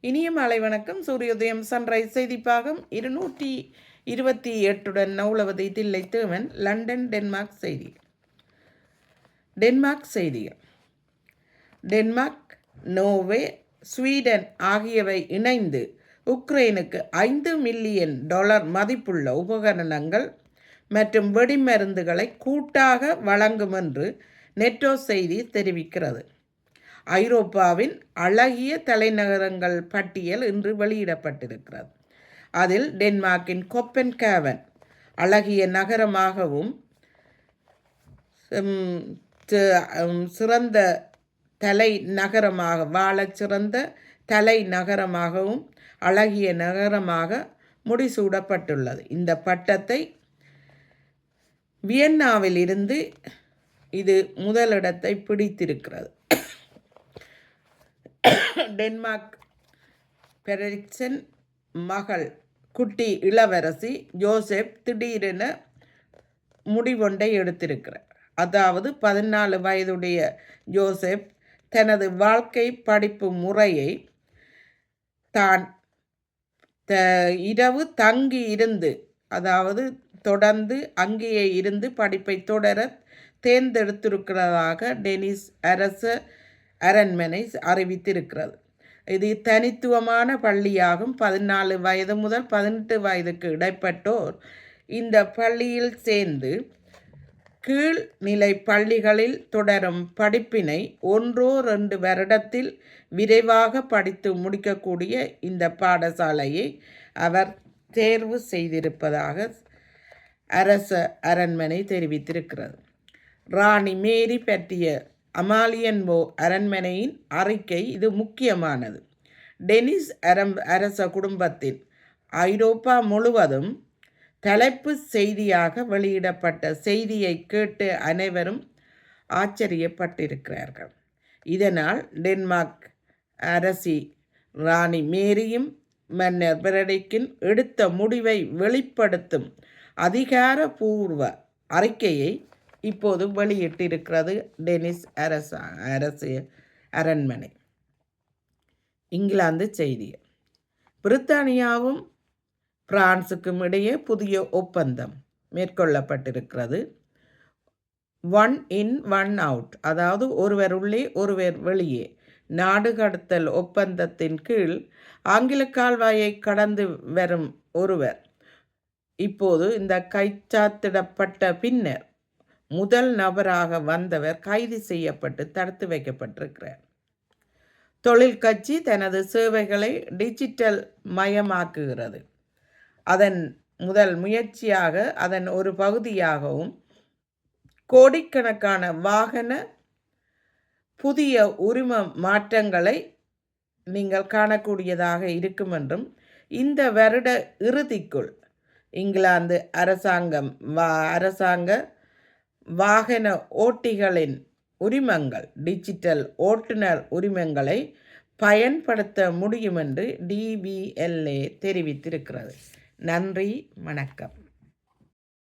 இனிய மாலை வணக்கம். சூரியோதயம் சன்ரைஸ் செய்திப்பாகம் 228 நௌலவதி தில்லை தேவன். லண்டன் டென்மார்க் செய்திகள். டென்மார்க், நோர்வே, ஸ்வீடன் ஆகியவை இணைந்து உக்ரைனுக்கு $5 மில்லியன் மதிப்புள்ள உபகரணங்கள் மற்றும் வெடிமருந்துகளை கூட்டாக வழங்கும் என்று நெட்டோ செய்தி தெரிவிக்கிறது. ஐரோப்பாவின் அழகிய தலைநகரங்கள் பட்டியல் இன்று வெளியிடப்பட்டிருக்கிறது. அதில் டென்மார்க்கின் கோப்பன்ஹேகன் அழகிய நகரமாகவும் சிறந்த வாழச் சிறந்த தலைநகரமாகவும் அழகிய நகரமாக முடிசூடப்பட்டுள்ளது. இந்த பட்டத்தை வியன்னாவில் இருந்து இது முதலிடத்தை பிடித்திருக்கிறது. டென்மார்க் பெரிக்சன் மகள் குட்டி இளவரசி ஜோசப் திடீரென முடிவொன்றை எடுத்திருக்கிறார். அதாவது 14 வயதுடைய ஜோசப் தனது வாழ்க்கை படிப்பு முறையை தான் இரவு தங்கி இருந்து, அதாவது தொடர்ந்து அங்கேயே இருந்து படிப்பை தொடர தேர்ந்தெடுத்திருக்கிறதாக டெனிஸ் அரச அரண்மனை அறிவித்திருக்கிறது. இது தனித்துவமான பள்ளியாகும். 14 வயது முதல் 18 வயதுக்கு இடைப்பட்டோர் இந்த பள்ளியில் சேர்ந்து கீழ்நிலை பள்ளிகளில் தொடரும் படிப்பினை 1-2 வருடத்தில் விரைவாக படித்து முடிக்கக்கூடிய இந்த பாடசாலையை அவர் தேர்வு செய்திருப்பதாக அரச அரண்மனை தெரிவித்திருக்கிறது. ராணி மேரி பற்றிய அமாலியன்போ அரண்மனையின் அறிக்கை இது முக்கியமானது. டெனிஸ் அரச குடும்பத்தின் ஐரோப்பா முழுவதும் தலைப்பு செய்தியாக வெளியிடப்பட்ட செய்தியை கேட்டு அனைவரும் ஆச்சரியப்பட்டிருக்கிறார்கள். இதனால் டென்மார்க் அரசி ராணி மேரியும் மன்னர் பெனடிக்டும் எடுத்த முடிவை வெளிப்படுத்தும் அதிகாரபூர்வ அறிக்கையை இப்போது வெளியிட்டிருக்கிறது டெனிஸ் அரசு அரண்மனை. இங்கிலாந்து செய்தி. பிரித்தானியாவும் பிரான்சுக்கும் இடையே புதிய ஒப்பந்தம் மேற்கொள்ளப்பட்டிருக்கிறது. 1 in 1 out, அதாவது ஒருவர் உள்ளே ஒருவர் வெளியே நாடு கடத்தல் ஒப்பந்தத்தின் கீழ் ஆங்கில கால்வாயை கடந்து வரும் ஒருவர் இப்போது இந்த கைச்சாத்திடப்பட்ட பின்னர் முதல் நபராக வந்தவர் கைது செய்யப்பட்டு தடுத்து வைக்கப்பட்டிருக்கிறார். தொழில் கட்சி தனது சேவைகளை டிஜிட்டல் மயமாக்குகிறது. அதன் முதல் முயற்சியாக அதன் ஒரு பகுதியாகவும் கோடிக்கணக்கான வாகன புதிய உரிம மாற்றங்களை நீங்கள் காணக்கூடியதாக இருக்கும் என்றும் இந்த வருட இறுதிக்குள் இங்கிலாந்து அரசாங்க வாகன ஓட்டிகளின் உரிமங்கள், டிஜிட்டல் ஓட்டுநர் உரிமங்களை பயன்படுத்த முடியும் என்று DVLA தெரிவித்திருக்கிறது. நன்றி, வணக்கம்.